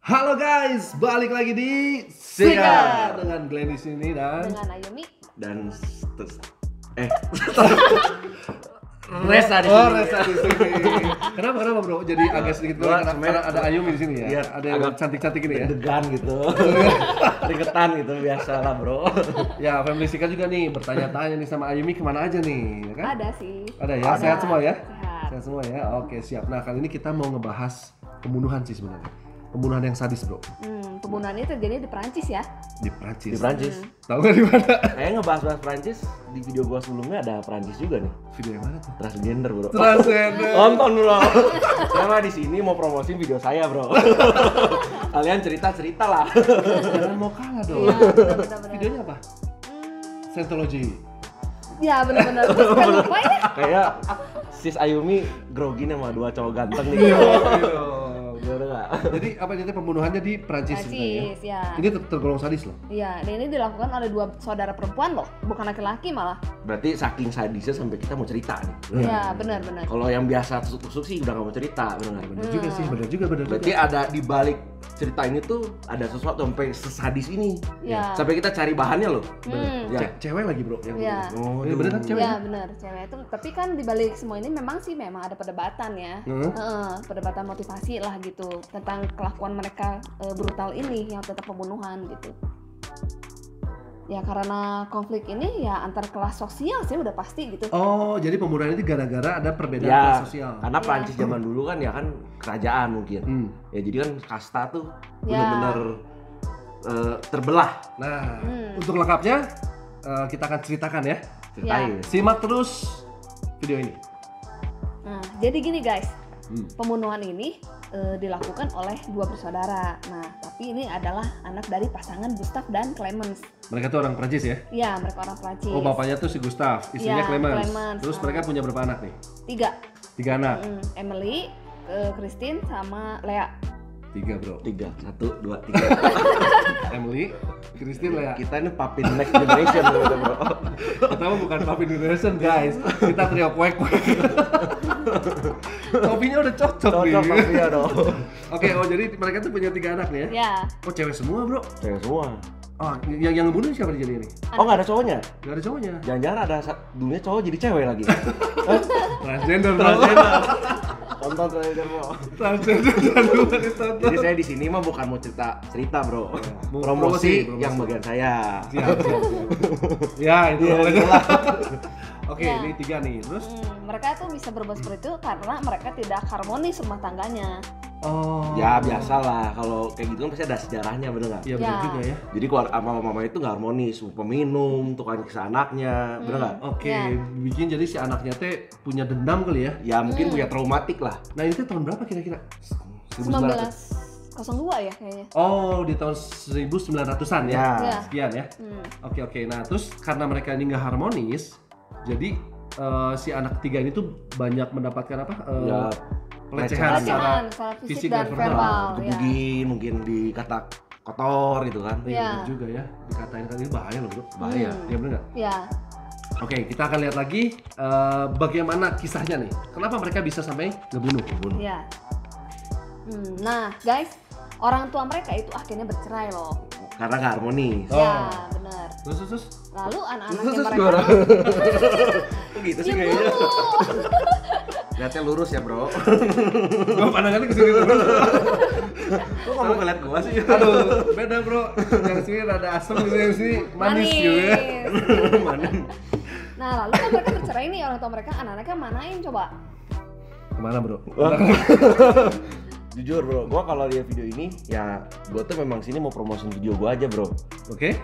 Halo guys, balik lagi di Sikat dengan Glenn di sini dan Ayumi. Dan Resa di sini. Oh, Resa di sini. Kenapa bro? Jadi agak sedikit Gua karena ada Ayumi di sini ya. Iya, Ada yang agak cantik-cantik ini ya. Deg-degan gitu. Ringetan gitu biasa lah bro. Ya, Family Sikat juga nih bertanya-tanya nih sama Ayumi kemana aja nih, ya kan? Ada sih. Ada ya, sehat semua ya? Sehat. Sehat semua ya. Oke, siap. Nah, kali ini kita mau ngebahas pembunuhan sih sebenarnya. Pembunuhan yang sadis, bro. Pembunuhan ini terjadi di Perancis ya. Di Prancis. Di Prancis. Tahu nggak di mana? Kayak ngebahas-bahas Prancis di video gua sebelumnya ada Prancis juga nih. Video yang mana tuh? Transgender bro. Transgender. Nonton bro. Saya mah di sini mau promosi video saya bro. Kalian cerita lah. Jangan mau kalah dong. Iya, benar-benar. Videonya apa? Scientology. Ya benar-benar. Terus kan lupa ya. Kayak sis Ayumi grogi nih sama dua cowok ganteng nih. Bener nggak? Jadi apa ini pembunuhannya di Prancis sebenarnya? Prancis ya. Ini tergolong sadis loh. Iya, dan ini dilakukan oleh dua saudara perempuan loh, bukan laki-laki malah. Berarti saking sadisnya sampai kita mau cerita nih. Iya, benar-benar. Kalau yang biasa tusuk-tusuk sih udah nggak mau cerita, bener nggak? Bener juga sih, bener juga. Berarti ada di balik cerita ini tuh ada sesuatu sampai sesadis ini. Iya. Sampai kita cari bahannya loh. Hmm. Cewek lagi bro yang Iya. Oh, ini bener kan cewek? Iya benar, cewek itu. Tapi kan di balik semua ini memang ada perdebatan ya. Perdebatan motivasi lah gitu tentang kelakuan mereka brutal ini yang tetap pembunuhan gitu. Ya karena konflik ini ya antar kelas sosial sih udah pasti gitu. Oh, jadi pembunuhan ini gara-gara ada perbedaan Ya, kelas sosial. karena Iya. Prancis zaman dulu kan ya kan kerajaan mungkin. Ya jadi kan kasta tuh Ya. benar-benar terbelah. Nah, untuk lengkapnya kita akan ceritakan ya. Ceritain. Simak terus video ini. Nah, jadi gini guys, pembunuhan ini dilakukan oleh dua bersaudara. Nah, tapi ini adalah anak dari pasangan Gustave dan Clemence. Mereka tuh orang Prancis ya? Ya, mereka orang Prancis. Oh, bapaknya tuh si Gustave, istrinya Iya, Clemence. Clemence. Terus mereka punya berapa anak nih? 3. 3 anak. Emily, Christine, sama Lea. 3 bro. 3, 1, 2, 3. Emily, Christine, Lea. Kita ini papin next generation gitu bro. Kita mah bukan Puppy Generation guys. Kita trio kuek-kuek. Topinya udah cocok nih. Cocok ya dong. Oke, oh jadi mereka tuh punya 3 anak nih ya? Ya. Oh cewek semua bro? Cewek semua. Oh yang ngebunuh siapa jadi ini? Oh nggak ada cowoknya? Gak ada cowoknya. Jangan-jangan ada dulunya cowok jadi cewek lagi. Transgender bro. Tonton trailer bro. Transgender dan bukan ditonton. Jadi saya di sini mah bukan mau cerita bro. Mau Promosi promosi. yang bagian saya. Siap. Ya itu Iya, pokoknya. itulah. Oke Ya. ini 3 nih. Terus? Mereka tuh bisa berbuat seperti itu karena mereka tidak harmonis rumah tangganya. Oh. Ya biasa lah kalau kayak gitu kan pasti ada sejarahnya bener nggak? Iya benar Ya. juga ya. Jadi kalau mama itu nggak harmonis, peminum, tukang nyiksa anaknya, bener nggak? Oke, Ya. bikin jadi si anaknya teh punya dendam kali ya. Ya mungkin punya traumatik lah. Nah ini tuh tahun berapa kira-kira? 1902 ya kayaknya. Oh, di tahun 1900-an ya? Ya. Ya. Sekian ya? Oke. Nah, terus karena mereka ini nggak harmonis, jadi si anak 3 ini tuh banyak mendapatkan apa? Ya, Pelecehan Pelecehan secara fisik dan verbal. Ya. Gebugin, mungkin dikata kotor gitu kan. Iya Ya. bener juga ya, dikatain kali ini bahaya loh bro. Bahaya. Iya bener nggak? Ya. Oke, kita akan lihat lagi bagaimana kisahnya nih. Kenapa mereka bisa sampai ngebunuh? Ya. Nah, guys, orang tua mereka itu akhirnya bercerai loh. Karena nggak harmonis. Ya, benar. Terus? Lalu anak-anaknya Terus mereka gimana? Kok gitu sih Diam kayaknya. dulu. Lihatnya lurus ya bro. Gua pandangannya ke sini terus. Kok kamu ngeliat gua sih? Aduh, beda bro. Yang sini rada asem, yang sini manis gitu ya. Mana? Nah, lalu kan mereka bercerai nih orang tua mereka, anak-anaknya manain coba? Kemana bro? Jujur bro, gua kalau lihat video ini ya gua tuh memang sini mau promosin video gua aja bro. Oke.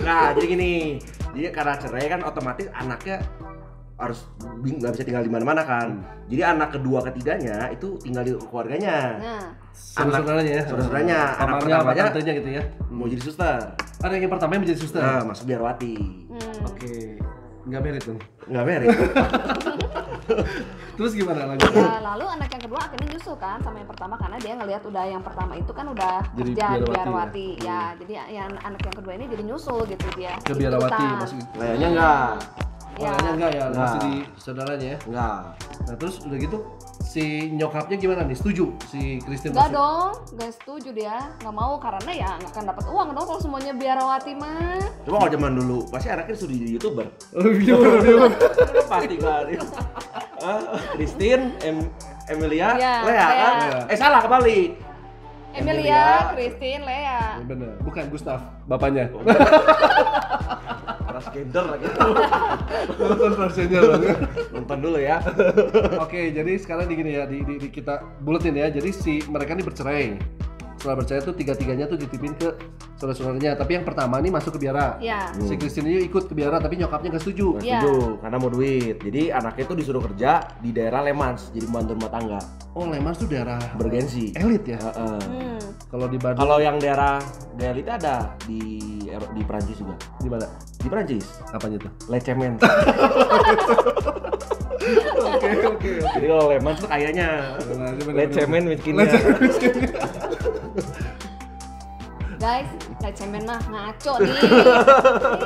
Nah jadi gini, jadi karena cerai kan otomatis anaknya harus nggak bisa tinggal di mana-mana kan. Jadi anak kedua ketiganya itu tinggal di keluarganya. Nah, Saudara-saudaranya ya? Saudara-saudaranya, anak Pamannya, pertamanya tantenya gitu ya? mau jadi suster. Ada yang pertama yang menjadi suster? Nah, masuk biarwati. Oke. Nggak merit dong? Nggak merit. Terus gimana lagi? ya, lalu anak yang kedua akhirnya nyusul kan sama yang pertama karena dia ngelihat udah yang pertama itu kan udah Jadi kerja di biarawati biarawati. Ya, jadi yang anak yang kedua ini jadi nyusul gitu dia. Ke ikutan. biarawati maksudnya? Kayaknya enggak. Ya. Leanya enggak ya, Enggak. masih di saudaranya ya. Enggak. Nah terus udah gitu si nyokapnya gimana nih? Setuju si Christine? Enggak masih? dong, nggak setuju dia, nggak mau karena ya nggak akan dapat uang dong kalau semuanya biarawati mah. Cuma kalau zaman dulu pasti anaknya disuruh jadi YouTuber. Oh iya. Pasti kan. Christine, Emilia, Iya, Lea Lea. kan? Salah kebalik. Emilia, Christine, Lea. Bener, bukan Gustaf, bapaknya. Transgender lagi. Nonton transgender banget. Nonton dulu ya. Oke, jadi sekarang di gini ya, di kita buletin ya. Jadi si mereka ini bercerai. Setelah bercerai tuh tiga-tiganya tuh dititipin ke saudara-saudaranya. Tapi yang pertama nih masuk ke biara. Ya. Si Christine ini ikut ke biara tapi nyokapnya nggak setuju. Nggak Iya. setuju, karena mau duit. Jadi anaknya itu disuruh kerja di daerah Le Mans, jadi pembantu rumah tangga. Oh, Le Mans tuh daerah Bergensi. elit ya. Heeh. Kalau di Bandung Kalau yang daerah elit ada di Prancis juga. di mana? Di Prancis, Apanya tuh? Le Cemen. Oke. Jadi kalau Le Mans tuh kayaknya Le Cemen miskinnya. Guys, kayak cemen mah ngaco nih.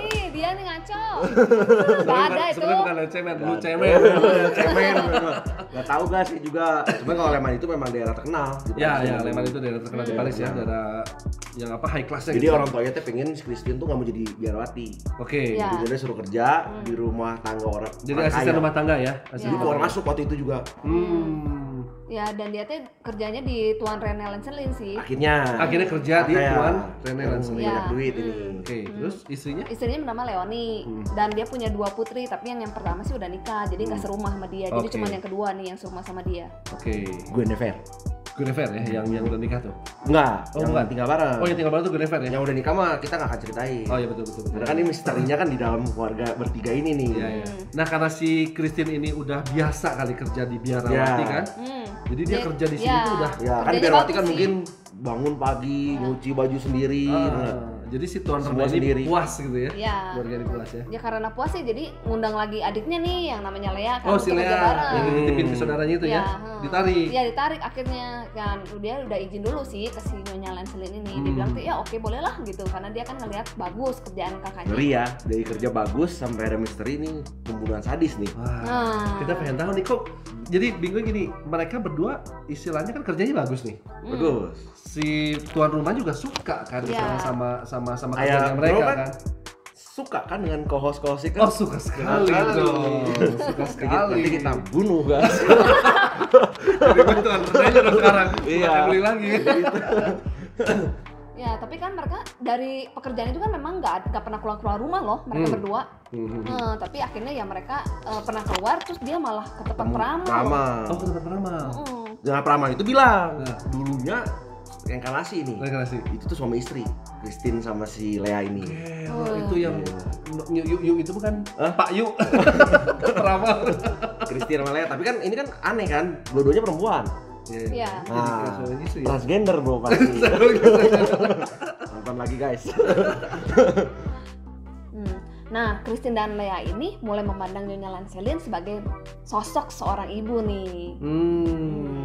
Nih, dia nih ngaco. Gak ada itu. Sebenarnya bukan Le Cemen, lu cemen. Cemen. Gak tahu gak sih juga. Cuma kalau Le Mans itu memang daerah terkenal. di Ya, Prancis. ya, Le Mans itu daerah terkenal di Paris ya, daerah yang apa high class-nya Jadi gitu. orang tuanya tuh pengen si Christine tuh gak mau jadi biarawati. Oke. Ya. Jadi dia suruh kerja di rumah tangga orang. Jadi orang asisten kaya. rumah tangga ya. Jadi Asisten keluar rumah masuk waktu itu juga. tangga. Ya, dan dia tuh kerjanya di Tuan Rene Lenselin sih. Akhirnya kerja di Kayak Tuan Rene Lancelin. banyak Ya. duit ini. Oke, terus istrinya? Istrinya bernama Leoni dan dia punya 2 putri, tapi yang pertama sih udah nikah, jadi nggak serumah sama dia. Jadi Oke. cuma yang kedua nih yang serumah sama dia. Oke. Guinevere. Guinevere ya, yang udah nikah tuh. Enggak, Oh, yang bukan. tinggal bareng. Oh, yang tinggal bareng tuh Guinevere ya. Yang udah nikah mah kita nggak akan ceritain. Oh iya betul. Karena kan ini misterinya kan di dalam keluarga bertiga ini nih. Iya, iya. Nah, karena si Christine ini udah biasa kali kerja di biarawati Ya. kan. Jadi dia kerja di sini ya. tuh udah Ya kan Kerjanya biarawati kan bagus sih. mungkin bangun pagi, nyuci baju sendiri. jadi si Tuan Semua Rene sendiri. ini puas gitu ya. Ya. Keluarga ini puas ya. Ya karena puas sih, jadi ngundang lagi adiknya nih yang namanya Lea kan. Oh, si untuk kerja Lea bareng. yang dititipin ke saudaranya itu ya. Ditarik. Iya, ditarik akhirnya kan. Dia udah izin dulu sih ke si Nyonya Lancelin ini. Dia bilang tuh ya oke boleh lah gitu, karena dia kan ngelihat bagus kerjaan kakaknya. Ngeri ya, dari kerja bagus sampai ada misteri ini pembunuhan sadis nih. Wah, Nah. kita pengen tahu nih kok. Jadi bingung gini, mereka berdua istilahnya kan kerjanya bagus nih. Bagus. Si tuan rumah juga suka kan Ya. sama Kayak kerjanya mereka bro kan. Suka kan dengan co-host-co-host kan? Oh, suka sekali dong. Suka sekali. Nanti kita bunuh guys. Jadi gue tuan rumahnya udah sekarang. Iya. Bukan beli lagi. Ya, tapi kan mereka dari pekerjaan itu kan memang nggak pernah keluar rumah loh, mereka berdua. Tapi akhirnya ya mereka pernah keluar, terus dia malah ke tempat peramal. Peramal. Oh, ke tempat peramal. Jangan peramal itu bilang. Nah. Dulunya reinkarnasi nih. Reinkarnasi. Itu tuh suami istri, Christine sama si Lea ini. Itu yang Yu itu bukan Pak Yu. Peramal. Christine sama Lea, tapi kan ini kan aneh kan, dua-duanya perempuan. Iya. Nah, Jadi istri ya. transgender bro pasti. Nonton lagi guys. Nah, Christine dan Lea ini mulai memandang Nyonya Lancelin sebagai sosok seorang ibu nih.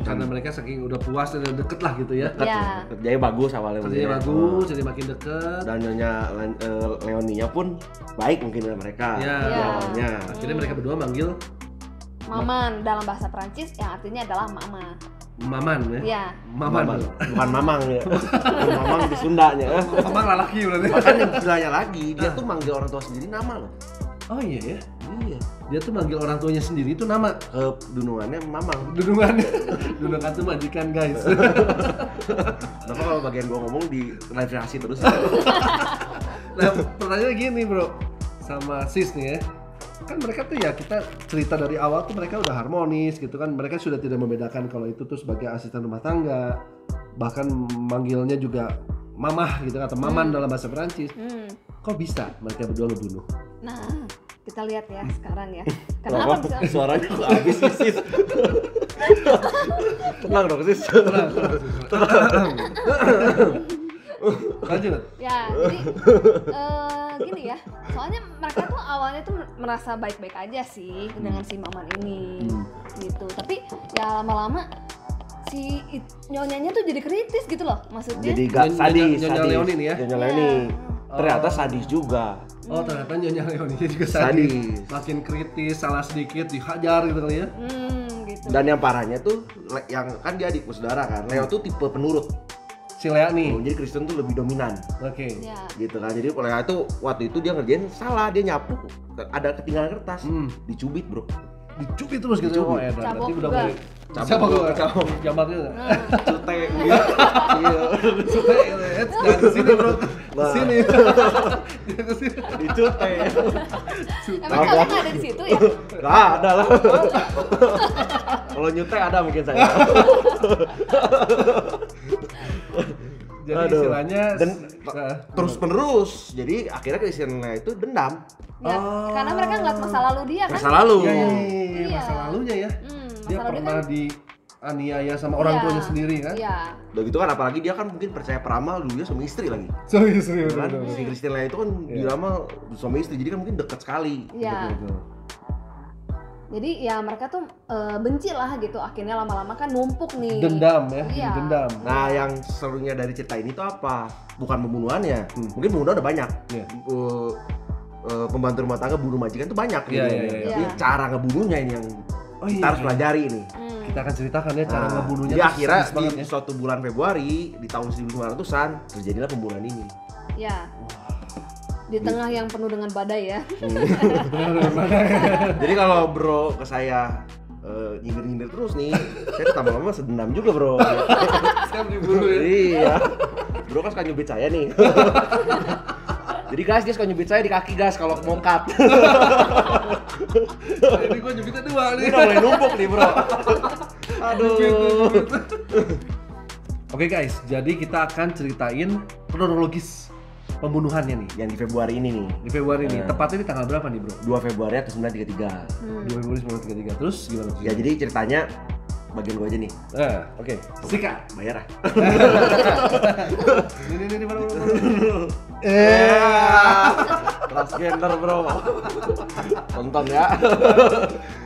Karena mereka saking udah puas dan udah deket lah gitu ya. Ya. Kerjanya bagus awalnya. Kerjanya bagus, jadi makin deket. Dan Nyonya Leoninya pun baik mungkin dengan mereka Ya. di awalnya. Akhirnya mereka berdua manggil Maman dalam bahasa Prancis yang artinya adalah mama. Maman ya. Ya. Maman. Bukan mamang ya. Bukan mamang di Sundanya. Maman lalaki berarti. Bahkan yang gilanya lagi, dia tuh manggil orang tua sendiri nama loh. Oh iya ya. Iya. Dia tuh manggil orang tuanya sendiri itu nama. Dunungannya mamang. Dudungan. Dudungan tuh majikan guys. Kenapa kalau bagian gua ngomong di klarifikasi terus? Nah, pertanyaannya gini bro, sama sis nih ya. Kan mereka tuh ya, kita cerita dari awal tuh mereka udah harmonis gitu kan. Mereka sudah tidak membedakan kalau itu tuh sebagai asisten rumah tangga. Bahkan manggilnya juga mamah gitu atau maman dalam bahasa Perancis. Kok bisa mereka berdua ngebunuh? Nah, kita lihat ya sekarang ya. Kenapa bisa? Suaranya kok habis sih sis? Tenang dong sis. Lanjut. Ya, jadi gini ya. Soalnya mereka tuh awalnya tuh merasa baik-baik aja sih dengan si Maman ini, gitu. Tapi ya lama-lama si nyonyanya tuh jadi kritis gitu loh, maksudnya. Jadi gak sadis. Nyonya sadis. Leoni nih ya? Nyonya Iya. Leoni. ternyata sadis juga. Oh ternyata Nyonya Leonie juga Sadis. makin kritis, salah sedikit dihajar gitu kali ya. Gitu. Dan yang parahnya tuh yang kan dia adik bersaudara kan, Leo tuh tipe penurut. Si Lea nih. Jadi Kristen tuh lebih dominan. Oke. Ya. Gitu kan. Jadi Lea itu waktu itu dia ngerjain salah, dia nyapu ada ketinggalan kertas, dicubit bro. Dicubit terus gitu. Oh ya, Cabok berarti udah juga. mulai. Cabok juga. Cabok. Jamaknya enggak? Cute gitu. Iya. Suka jangan ke sini bro. Ke sini. Jangan ke sini. Dicute. Emang kalian nggak ada di situ ya? Gak ada lah. Kalau nyute ada mungkin saya. Jadi Aduh. istilahnya Terus penerus. Jadi akhirnya Kristiannya itu dendam. Ya, karena mereka ngeliat masa lalu dia kan. Masa lalu. Iya, Iya. masa lalunya ya. Dia Masa lalu pernah kan. dianiaya sama orang Iya. tuanya sendiri kan? Iya. Udah gitu kan apalagi dia kan mungkin percaya peramal dulunya suami istri lagi. Serius. Kan si Kristiannya itu kan diramal suami istri jadi kan mungkin dekat sekali. Iya. Jadi ya mereka tuh benci lah gitu. Akhirnya lama-lama kan numpuk nih. Dendam ya, Iya. dendam. Nah yang serunya dari cerita ini tuh apa? Bukan pembunuhannya. Mungkin pembunuhan udah banyak. Iya. Pembantu rumah tangga bunuh majikan tuh banyak Iya, gitu. iya, iya. Jadi cara ngebunuhnya ini yang kita harus pelajari ini. Kita akan ceritakan ya cara ngebunuhnya. Jadi tuh akhirnya sadis banget di ya. suatu bulan Februari di tahun 1900-an terjadilah pembunuhan ini. Ya. Di tengah yang penuh dengan badai ya. Jadi kalau bro ke saya nyindir-nyindir terus nih, saya tambah lama sedendam juga bro. Siap dibunuh ya. Iya. Bro kan suka nyubit saya nih. Jadi guys dia suka nyubit saya di kaki guys kalau mau cut. Nah, ini gua nyubitnya dua nih. Ini udah mulai numpuk nih bro. Aduh. Oke guys, jadi kita akan ceritain kronologis pembunuhannya nih Yang di Februari ini nih. di Februari nih. Tepatnya di tanggal berapa nih bro? 2 Februari 1933. 2 Februari 1933. Terus gimana? Ya jadi ceritanya bagian gua aja nih. Oke. Sikat. Bayar ah. Ini baru. Transgender bro. Tonton ya.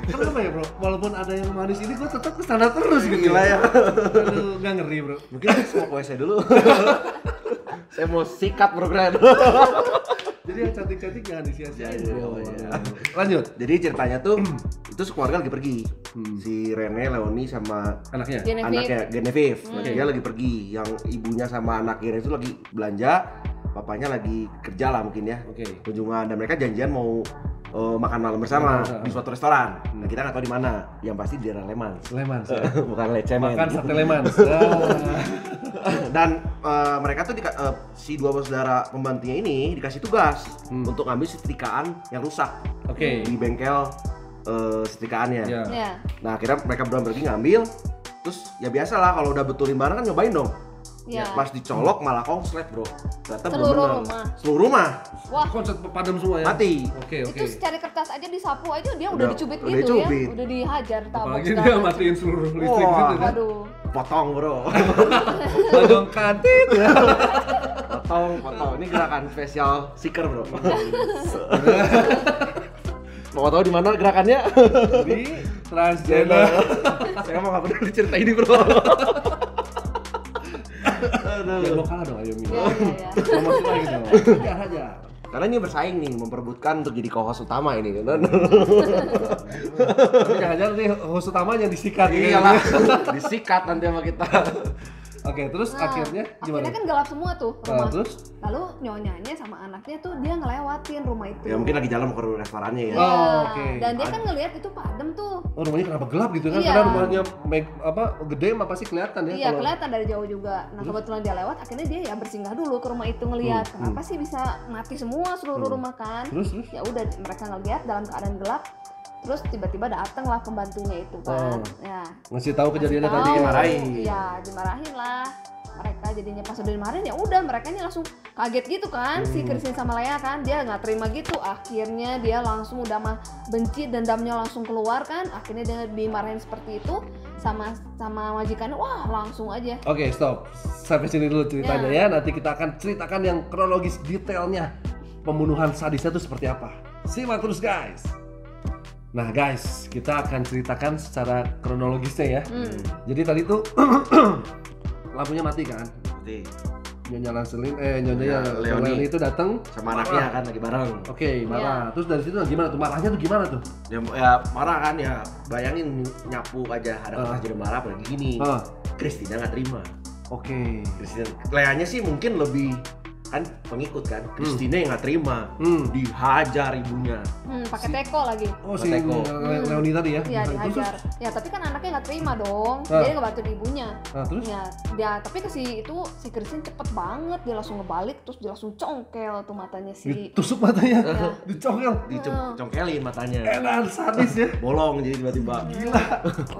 Kenapa ya bro? Walaupun ada yang manis ini gua tetap kesana terus gitu. Gila ya. Aduh, nggak ngeri bro. Mungkin saya mau ke WC dulu. Saya mau sikat bro keren. Jadi yang cantik-cantik jangan disia-siain Iya, bro. iya. Lanjut. Jadi ceritanya tuh itu sekeluarga lagi pergi. Si Rene, Leonie sama Anaknya. Genevieve. anaknya Genevieve. Dia lagi pergi. Yang ibunya sama anaknya itu lagi belanja, papanya lagi kerja lah mungkin ya. Oke. Kunjungan dan mereka janjian mau makan malam bersama di suatu restoran. Nah, kita nggak tahu di mana. Yang pasti di daerah Lemans. Lemans. Bukan Lecemen. Makan sate Lemans. Dan mereka tuh si dua bersaudara pembantunya ini dikasih tugas untuk ngambil setrikaan yang rusak Oke. di bengkel setrikaannya. Ya. Ya. Nah akhirnya mereka berdua pergi ngambil, terus ya biasalah kalau udah betulin barang kan nyobain dong. Ya. Pas dicolok malah konslet bro. Ternyata belum Seluruh bener. rumah. Seluruh rumah Wah. Konsep padam semua ya. mati. Oke. Itu secari kertas aja disapu aja dia udah Udah- dicubit udah gitu dicubit. ya. Udah dihajar tabok Apalagi segala dia macam. matiin seluruh listrik Wah. gitu kan. Waduh. Potong bro. Potong kantin ya. potong. Ini gerakan spesial seeker bro. Mau tahu di mana gerakannya? Di transgender. Saya mau nggak peduli cerita ini bro. Jangan mau kalah dong ayo Mino. Ya. Promosi lagi dong. Hajar aja. Karena ini bersaing nih, memperebutkan untuk jadi co-host utama ini kan. Tapi jangan-jangan nih host utamanya disikat. Iyalah, disikat nanti sama kita. Oke, terus akhirnya gimana? Akhirnya kan gelap semua tuh Nah, rumah. terus? Lalu nyonyanya sama anaknya tuh dia ngelewatin rumah itu. Ya mungkin lagi jalan mau ke restorannya ya. Iya. Oh, oke. Dan dia kan ngelihat itu padam tuh. Oh, rumahnya kenapa gelap gitu kan? Iya. Karena rumahnya gede mah pasti kelihatan ya. Iya kalau- kelihatan dari jauh juga. Nah kebetulan dia lewat, akhirnya dia ya bersinggah dulu ke rumah itu ngelihat. Kenapa sih bisa mati semua seluruh rumah kan? Terus? Ya udah mereka ngelihat dalam keadaan gelap. Terus tiba-tiba datanglah pembantunya itu kan. Ya. Ngasih tahu kejadiannya Tahu. tadi. dimarahin. Iya dimarahin lah. Mereka jadinya pas udah dimarahin ya udah mereka langsung kaget gitu kan si Christine sama Lea kan dia nggak terima gitu akhirnya dia langsung udah mah benci dendamnya langsung keluar kan akhirnya dia dimarahin seperti itu sama majikannya wah langsung aja. Oke, stop. Sampai sini dulu ceritanya ya. Nanti kita akan ceritakan yang kronologis detailnya pembunuhan sadisnya itu seperti apa. Simak terus guys. Nah guys, kita akan ceritakan secara kronologisnya ya. Jadi tadi tuh lampunya mati kan. Berarti Nyonya Lancelin, Nyonya Ya, Leoni. Leoni itu datang sama anaknya kan lagi bareng. Oke, marah. Terus dari situ gimana tuh? Marahnya tuh gimana tuh? Ya marah kan ya. Bayangin nyapu aja ada kertas jadi marah apalagi gini. Christina nggak terima. Oke. Christina, Leanya sih mungkin lebih kan pengikut kan. Christina yang nggak terima, dihajar ibunya. Pakai teko lagi. Oh, si Teko. Leoni tadi ya? Iya, Terus, dihajar. Ya, tapi kan anaknya nggak terima dong. Ah. Dia ngebantu ibunya. terus? Ya, dia tapi si Christine cepet banget, dia langsung ngebalik, terus dia langsung congkel tuh matanya si. Ditusuk matanya, Iya. dicongkel. Dicongkelin matanya. Edan, sadis ya. Bolong jadi tiba-tiba. Gila.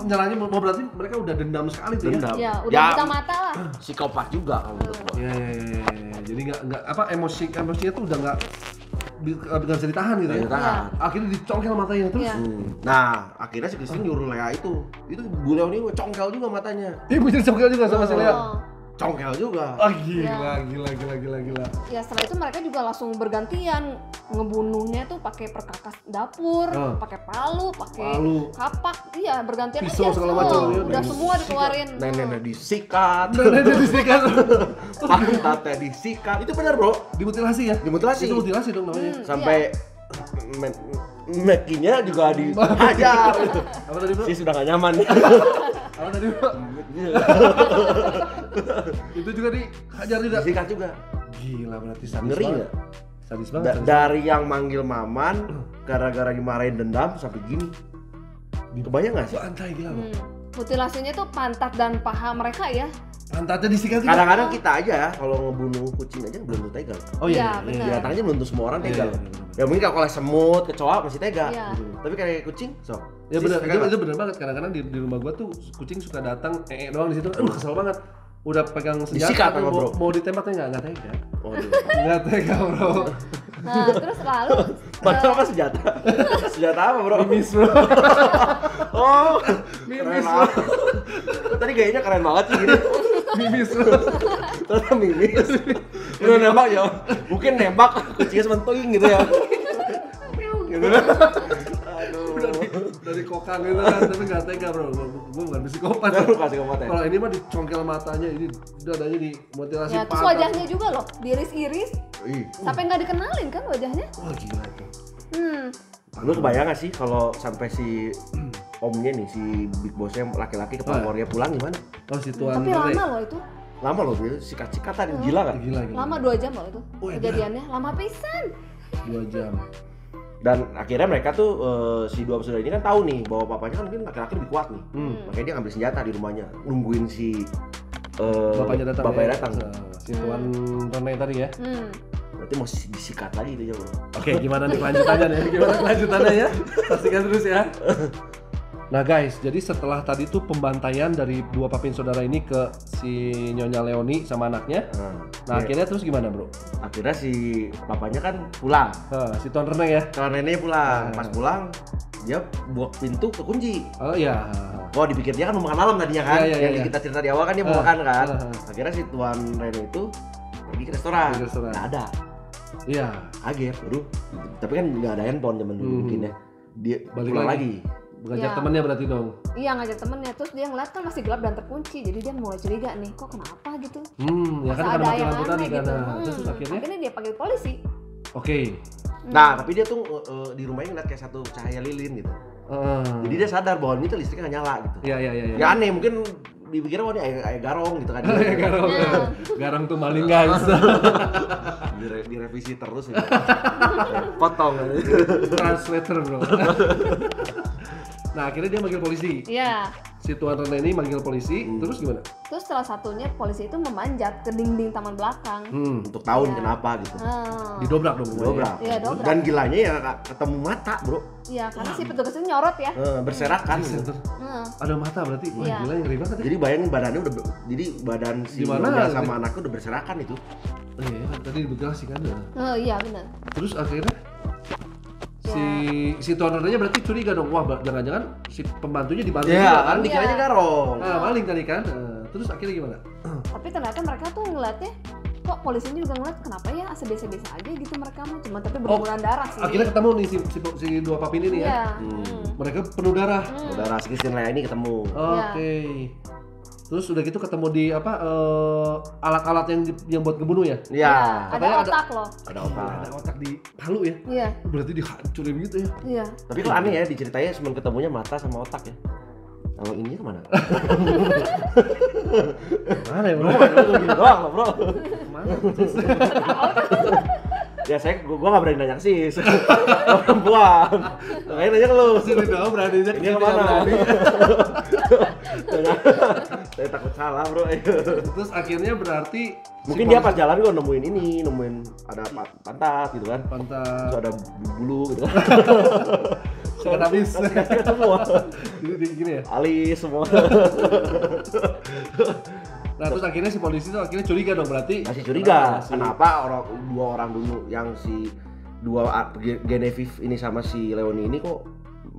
Nyalanya mau berarti mereka udah dendam sekali tuh ya? Dendam. Ya, udah Ya, buta mata lah. psikopat juga kalau menurut gua. Iya. Jadi nggak apa emosinya tuh udah nggak bisa ditahan gitu ya. Nggak ditahan. Akhirnya dicongkel matanya terus. Iya. Nah, akhirnya si Christine nyuruh Lea itu Bu Leoni congkel juga matanya. Ibunya dicongkel juga sama si Lea. Oh. Congkel juga. Gila. Ya setelah itu mereka juga langsung bergantian ngebunuhnya tuh pakai perkakas dapur, pakai palu, pakai kapak, iya bergantian Pisau aja. segala macam, ya. Udah semua dikeluarin. Nenek disikat. Nenek disikat. Pantatnya disikat. Itu benar, Bro. Dimutilasi ya? Dimutilasi. Itu mutilasi dong namanya. Sampai Mekinya juga dihajar. Apa tadi, Bro? Sih sudah gak nyaman. Apa tadi, Bro? Itu juga dihajar juga. Disikat juga. Gila, berarti sadis Ngeri banget. nggak? Sadis banget. sadis Dari yang manggil Maman gara-gara dimarahin dendam sampai gini. Kebayang nggak sih? banget. Antai gila loh. Mutilasinya tuh pantat dan paha mereka ya. Pantatnya disikat juga. Kadang-kadang kita aja kalau ngebunuh kucing aja belum tentu tega. Oh Iya, iya. benar. Binatang aja belum tentu semua orang tega. Iya. Ya mungkin kalau semut, kecoa masih tega. Iya. Tapi kayak kucing, sok. Ya benar, itu benar banget. Kadang-kadang di rumah gua tuh kucing suka datang doang di situ. Kesel banget. Udah pegang senjata Disikat tuh, sama, Bro. mau ditembaknya nggak tega. Waduh. Nggak tega, Bro. Nah, terus lalu Padahal apa senjata? Senjata apa, Bro? Mimis, Bro. Oh, Mimis, keren banget. Tadi gayanya keren banget sih gini. Mimis, Bro. Ternyata mimis. Udah nembak ya. Mungkin nembak kucingnya sementing gitu ya. Gitu. Dari kokang gitu kan, tapi nggak tega, Bro. Gua bukan psikopat. Lu kasih ke mata. Kalau ini mah dicongkel matanya, ini dadanya dimutilasi ya terus wajahnya juga loh, diiris-iris sampai nggak dikenalin kan wajahnya. Wah, gila itu. Lu kebayang gak sih kalau sampai si omnya nih, si big bossnya laki-laki kepala keluarga pulang gimana? Oh, si Tuan Tapi Rene. lama loh itu. Lama loh dia sikat-sikatan, gila kan? Gila. Lama 2 jam loh itu. Oh, iya. Kejadiannya lama pisan. 2 jam. Dan akhirnya mereka tuh si dua bersaudara ini kan tahu nih bahwa papanya kan mungkin laki-laki lebih kuat nih. Makanya dia ngambil senjata di rumahnya, nungguin si Bapaknya datang. bapaknya ya? datang. Si Tuan Rene tadi ya. Berarti mau disikat lagi itu ya, Bro. Oke, gimana nih kelanjutannya nih? Gimana kelanjutannya ya? Saksikan terus ya. Nah guys, jadi setelah tadi tuh pembantaian dari dua papin saudara ini ke si Nyonya Leoni sama anaknya. Nah akhirnya terus gimana, Bro? Akhirnya si papanya kan pulang. Si Tuan Rene ya? Karena nenek pulang, pas pulang dia buka pintu kekunci. Oh iya. Oh dipikir dia kan mau makan malam tadinya kan, Iya, yang iya. kita cerita di awal kan dia mau makan kan. Akhirnya si Tuan Rene itu pergi ke restoran, nggak ada, Iya. kaget, aduh. Tapi kan nggak ada handphone zaman dulu mungkin ya. Dia Balik pulang lagi. lagi. Ngajak Iya. temannya berarti dong. Iya ngajak temennya, terus dia ngeliat kan masih gelap dan terkunci, jadi dia mulai curiga nih, kok kenapa gitu? Ya kan Masa karena ada mati yang lampu aneh tadi kan. gitu. Nah, terus akhirnya dia panggil polisi. oke. Nah tapi dia tuh di rumahnya ngeliat kayak satu cahaya lilin gitu. Jadi dia sadar bahwa ini tuh listriknya nggak nyala gitu. Iya. Ya aneh, mungkin dipikirnya wah ini kayak garong gitu kan. Garong. Garong tuh maling guys. Direvisi terus gitu. Potong. Translator, Bro. Nah akhirnya dia manggil polisi. Iya. Si Tuan Rene ini manggil polisi, terus gimana? Terus salah satunya polisi itu memanjat ke dinding taman belakang. Untuk tahu nih kenapa gitu. Didobrak dong. Dobrak. Iya, dobrak. Dan gilanya ya ketemu mata, Bro. Iya, karena si petugas itu nyorot ya. Berserakan gitu. Ada mata berarti. Wah, Iya. gila ngeri banget ya. Jadi bayangin badannya udah jadi badan si Gimana? Nyonya sama anaknya udah berserakan itu. Oh, iya, kan tadi dibegasin kan. Iya benar. Terus akhirnya si Tuan Rene berarti curiga dong. Wah, jangan-jangan si pembantunya dibantu juga Iya, kan? kan dikiranya garong. Nah, maling tadi kan. Terus akhirnya gimana? Tapi ternyata mereka tuh ngeliatnya, kok polisinya juga ngeliat kenapa ya biasa-biasa aja gitu mereka mah, cuma tapi berlumuran darah sih. Akhirnya ketemu nih si dua papin ini Iya. ya. Mereka penuh darah. Saudara si Christine Lea ini ketemu. Oke. Terus udah gitu ketemu di apa alat-alat yang buat ngebunuh ya? Iya. Ada Katanya otak loh. Ada otak. Ada otak di palu ya? Iya. Berarti dihancurin gitu ya? Iya. Tapi kok aneh ya diceritanya cuma ketemunya mata sama otak ya. Kalau ini kemana? Mana ya bro? Gini doang loh bro. Mana? Ya gua nggak berani nanya sih. Perempuan. Makanya nanya ke lu. Sini dong berani aja. Ini kemana? Saya takut salah bro. Terus akhirnya berarti Mungkin dia pas jalan gua nemuin ada pantat gitu kan. pantat Terus ada bulu gitu kan. sikat habis. Sikat semua. Gini ya? Alis semua. Nah terus akhirnya si polisi tuh akhirnya curiga dong berarti. Masih curiga. Si- Kenapa dua orang dulu yang si Genevieve ini sama si Leoni ini kok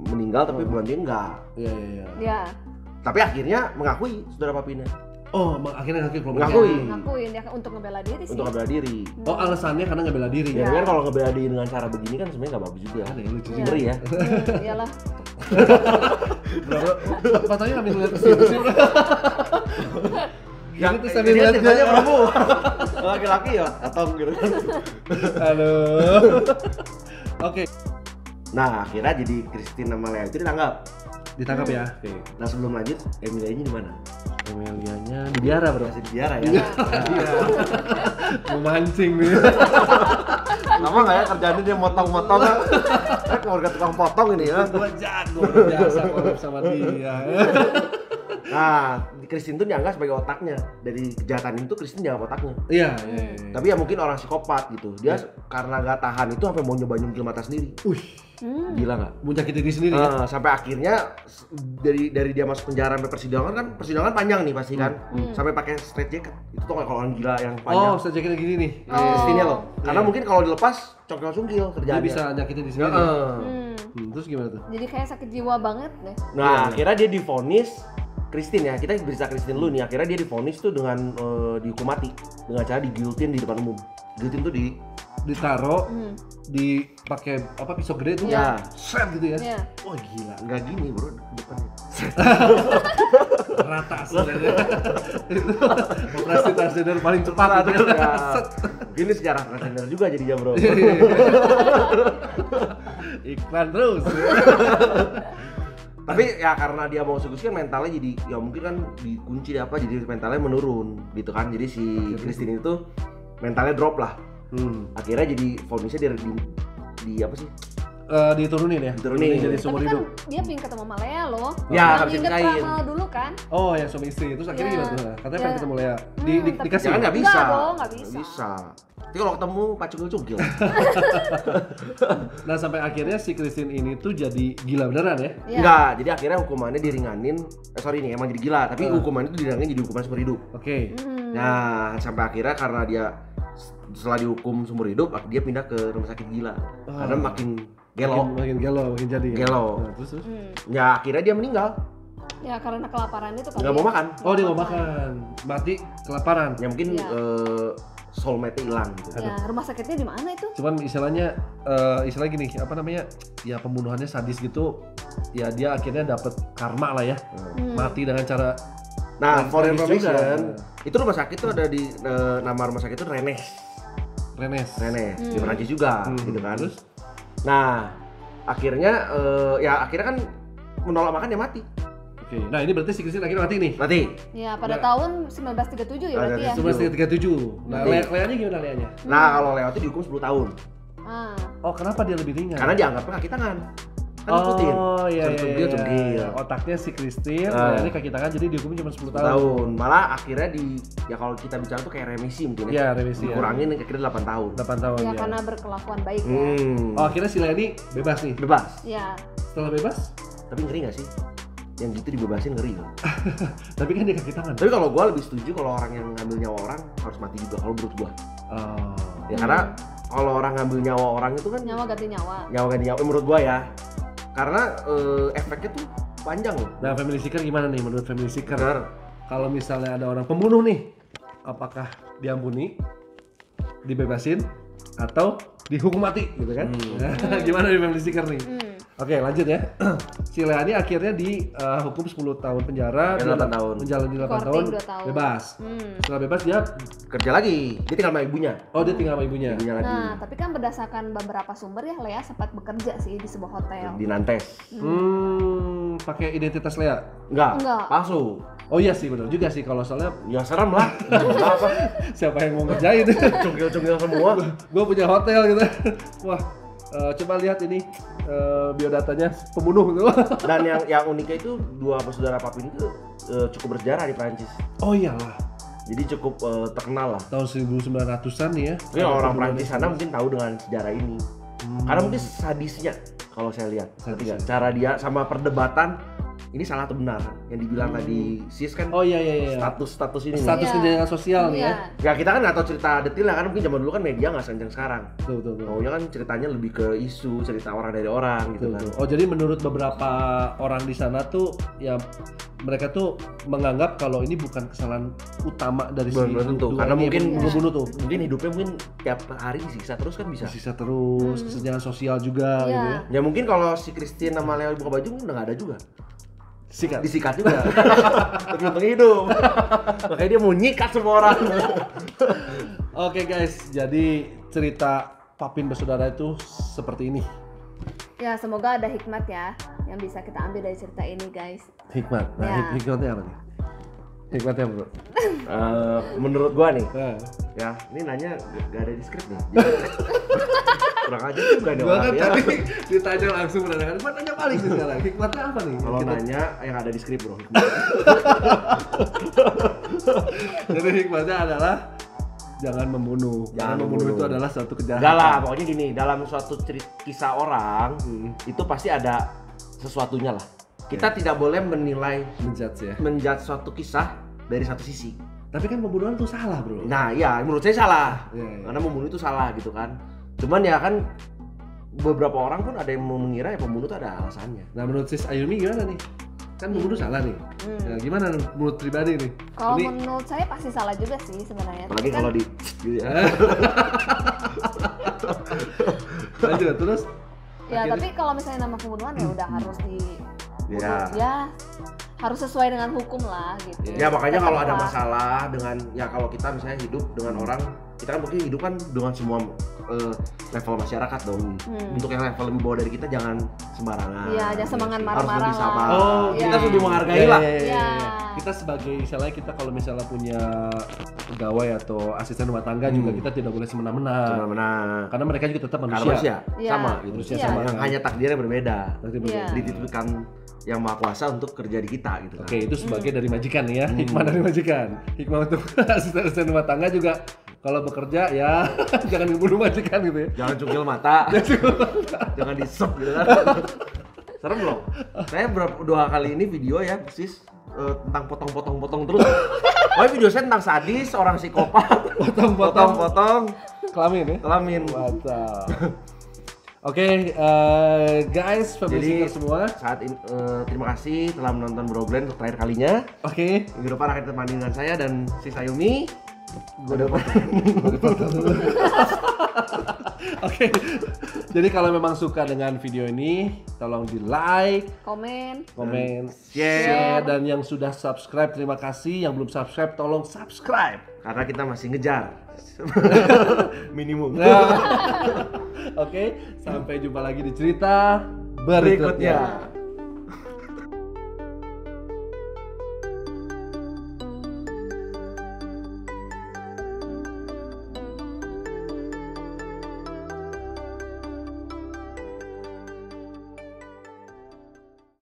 meninggal tapi bukan dia enggak. Iya iya iya. Iya. Tapi akhirnya mengakui saudara papinya Oh akhirnya ngakui kalau Ngakui. Ya, ngakuin dia untuk ngebela diri sih. untuk ngebela diri. Oh alasannya karena ngebela diri Ya, ya? kan kalau ngebela diri dengan cara begini kan sebenarnya nggak bagus juga. Ada yang lucu Iya. sih. Ngeri ya. Iyalah. Bro, patahnya ngambil lihat ke situ sih bro. Yang itu sambil dia lihat ceritanya dia. perempuan. Laki-laki ya, atau gitu kan. Aduh. Oke, Nah, akhirnya jadi Christine sama Lea itu ditangkap. ditangkap ya. Oke. Nah, sebelum lanjut, Emilia-nya di mana? Emilianya di biara bro. Masih di penjara ya. Iya. Iya. Mau mancing nih. Lama nggak ya kerjaannya dia motong-motong? Keluarga tukang potong ini ya. Gua jago udah biasa collab sama dia. Nah, Christine tuh dianggap sebagai otaknya. Dari kejahatan itu Christine dianggap otaknya. Iya, iya, iya. Tapi ya mungkin orang psikopat gitu. Dia karena gak tahan itu sampai mau nyoba nyungkil mata sendiri. Gila nggak? Mau nyakitin diri sendiri ya? Sampai akhirnya dari dia masuk penjara sampai persidangan panjang nih pasti kan. Sampai pakai straight jacket. Itu tuh kalau orang gila yang panjang. Oh, saya jaket gini nih. Christine loh. Karena Iya. mungkin kalau dilepas congkil-cungkil Dia kerjaannya. bisa nyakitin diri sendiri. Terus gimana tuh? Jadi kayak sakit jiwa banget deh. Nah, akhirnya dia divonis Christine ya, kita berita Christine dulu nih. Akhirnya dia divonis tuh dengan dihukum mati dengan cara digiltin di depan umum. Giltin tuh Ditaro, dipakai apa pisau gede tuh? Ya. Set gitu ya. Iya. Wah gila, nggak gini bro depannya. rata sebenarnya. Itu operasi transgender paling cepat itu kan. Ya. Set. Gini sejarah transgender juga jadinya bro. Iklan terus. Tapi ya karena dia mau sukses kan mentalnya jadi ya mungkin kan dikunci apa jadi mentalnya menurun gitu kan. Jadi si Christine itu mentalnya drop lah. Akhirnya jadi vonisnya di apa sih? Diturunin ya? Diturunin. Jadi seumur Tapi kan hidup. dia pengen ketemu sama Lea loh. Ya, Yang harus inget dipisahin. Pramal dulu kan. Oh yang suami istri, terus akhirnya Iya. gimana tuh? Katanya Iya. pengen ketemu Lea. Tapi- Dikasih? Jangan nggak Enggak bisa. dong, nggak bisa. bisa. Tapi kalau ketemu pacungkil-cungkil. Nah sampai akhirnya si Christine ini tuh jadi gila beneran ya? Iya. Enggak, jadi akhirnya hukumannya diringanin. Sorry nih, emang jadi gila, tapi hukumannya itu diringanin jadi hukuman seumur hidup. Oke. Nah, sampai akhirnya karena dia setelah dihukum seumur hidup, dia pindah ke rumah sakit gila. Karena makin gelo. Makin gelo, makin jadi ya? Gelo. Nah, terus? Ya akhirnya dia meninggal. Ya karena kelaparan itu kali. Nggak mau makan. Oh dia mau makan, mati kelaparan. Ya mungkin Iya. soulmate-nya hilang gitu. Ya, rumah sakitnya di mana itu? Cuman istilahnya gini, apa namanya? Ya pembunuhannya sadis gitu. Ya dia akhirnya dapet karma lah ya. Mati dengan cara Nah, for this Revolution. reason, itu rumah sakit tuh ada di nama rumah sakit itu Rennes. Rennes. Di Perancis juga gitu kan. Terus? Nah, akhirnya akhirnya kan menolak makan dia mati. Oke. Nah ini berarti si Christine akhirnya mati nih. Mati. Ya pada Ya. tahun 1937 ya berarti ya. 1937. Nah Leanya gimana Leanya? Nah, kalau Leo itu dihukum 10 tahun. Ah. Oh kenapa dia lebih ringan? Karena dianggapnya kaki tangan. Kan ikutin. Oh iya iya. Cungkil, cungkil. Otaknya si Christine, ini kaki tangan jadi dihukum cuma 10 tahun. Tahun. Malah akhirnya ya kalau kita bicara tuh kayak remisi mungkin Iya, remisi ya. Dikurangin akhirnya 8 tahun. 8 tahun Ya ya. karena berkelakuan baik ya. Oh akhirnya si Lea bebas nih. Bebas. Ya. Setelah bebas, Tapi ngeri gak sih? Yang gitu dibebasin ngeri loh. tapi kan dia kaki tangan. Tapi kalau gua lebih setuju kalau orang yang ngambil nyawa orang harus mati juga kalau menurut gua. Oh. Ya karena kalau orang ngambil nyawa orang itu kan Nyawa ganti nyawa. nyawa ganti nyawa menurut gua ya. Karena efeknya tuh panjang loh. Nah family seeker gimana nih menurut family seeker? Benar. Kalau misalnya ada orang pembunuh nih, apakah diampuni, dibebasin, atau dihukum mati gitu kan? Gimana nih family seeker nih? Oke, lanjut ya. Si Lea ini akhirnya dihukum 10 tahun penjara, 8 tahun. menjalani 8 Courting tahun, 2 tahun. bebas. Setelah bebas dia Kerja lagi, dia tinggal sama ibunya. dia tinggal sama ibunya. Ibunya lagi Nah, tapi kan berdasarkan beberapa sumber ya, Lea sempat bekerja sih di sebuah hotel. di Nantes. Pakai identitas Lea. Enggak, Enggak. palsu. Oh iya sih, benar juga sih kalau soalnya Ya serem lah. Apa? siapa yang mau ngerjain? Cungkil-cungkil semua. Gue punya hotel gitu. Wah, coba lihat ini biodatanya pembunuh gitu. Dan yang uniknya itu dua bersaudara Papin itu cukup bersejarah di Prancis. Oh iyalah, Jadi cukup terkenal lah. tahun 1900-an nih ya. Mungkin orang Prancis sana mungkin tahu dengan sejarah ini. Karena mungkin sadisnya kalau saya lihat. Sadisnya. Cara dia sama perdebatan ini salah atau benar yang dibilang tadi Sis kan Oh iya. status ini nih. Status Iya. kejahatan sosial nih ya. Iya. Ya kita kan nggak tahu cerita detailnya kan mungkin zaman dulu kan media nggak sekencang sekarang. Betul. Maunya kan ceritanya lebih ke isu, cerita orang dari orang gitu kan. Betul. Oh jadi menurut beberapa orang di sana tuh ya mereka tuh menganggap kalau ini bukan kesalahan utama dari si Belum tentu dua karena ini mungkin yang membunuh tuh. mungkin hidupnya mungkin tiap hari disiksa terus kan bisa. Sisa terus kesejahteraan sosial juga Iya. gitu ya. Ya mungkin kalau si Christine sama Leo buka baju udah nggak ada juga. Sikat. Disikat juga. Tapi untung hidup. Makanya dia mau nyikat semua orang. Oke guys, jadi cerita Papin bersaudara itu seperti ini. Ya, semoga ada hikmat ya yang bisa kita ambil dari cerita ini, guys. Hikmat. Nah, Ya. hikmatnya apa nih? Hikmatnya bro. Menurut gua nih, Nah, ya ini nanya gak ada di skrip nih. Jadi, kurang aja juga nih gua orang kan ya. tadi ditanya langsung menanyakan, gua tanya balik nih sekarang. Hikmatnya apa nih? Kalau Kita- nanya yang ada di skrip bro. Jadi hikmatnya adalah jangan membunuh. Jangan Karena membunuh itu membunuh. adalah suatu kejahatan. Enggak lah, pokoknya gini, dalam suatu kisah orang itu pasti ada sesuatunya lah. Kita tidak boleh menilai Menjudge ya. menjudge suatu kisah dari satu sisi. Tapi kan pembunuhan itu salah bro. Nah, iya menurut saya salah. Iya. Karena membunuh itu salah gitu kan. Cuman ya kan beberapa orang pun ada yang mengira ya pembunuh itu ada alasannya. Nah menurut Sis Ayumi gimana nih? Kan pembunuh salah nih. Nah, gimana menurut pribadi nih? Kalau Ini menurut saya pasti salah juga sih sebenarnya. Apalagi Tapi kan kalau di gitu ya. lanjut terus. ya akhirnya- tapi kalau misalnya nama pembunuhan ya udah harus di Ya. ya harus sesuai dengan hukum lah gitu. Ya makanya kalau ada Tetap lah. masalah dengan ya kalau kita misalnya hidup dengan orang, kita kan mungkin hidup kan dengan semua level masyarakat dong. Untuk yang level lebih bawah dari kita jangan sembarangan. Iya, jangan semangat Harus marah-marah lebih sabar. lah. Oh, kita iya. lebih menghargai Ya, lah. ya, ya, ya, ya. Iya. Kita sebagai misalnya kita kalau misalnya punya pegawai atau asisten rumah tangga juga kita tidak boleh semena-mena. Benar-benar. Karena mereka juga tetap Karena manusia. manusia Iya. sama gitu. Manusia Iya. sama. Yang hanya takdirnya berbeda. Berarti Iya. berbeda. Dititipkan yang maha kuasa untuk kerja di kita gitu. Oke, itu sebagai dari majikan nih ya. Hikmah dari majikan. Hikmah untuk asisten rumah tangga juga kalau bekerja ya jangan ngebunuh majikan gitu ya. Jangan cungkil mata. Jangan disep gitu kan. Serem loh. Saya dua kali ini video ya, persis tentang potong-potong terus. Pokoknya video saya tentang sadis, orang psikopat, potong-potong, Kelamin ya. kelamin. Mantap. Oke, guys, family Jadi seeker semua. saat ini terima kasih telah menonton Bro Glenn untuk terakhir kalinya. Oke. Minggu depan akan ditemani dengan saya dan si Sayumi. Oke. Jadi kalau memang suka dengan video ini, tolong di like, Komen. komen, share. dan yang sudah subscribe terima kasih. Yang belum subscribe tolong subscribe. Karena kita masih ngejar minimum. Nah, oke, sampai jumpa lagi di cerita berikutnya. Berikutnya.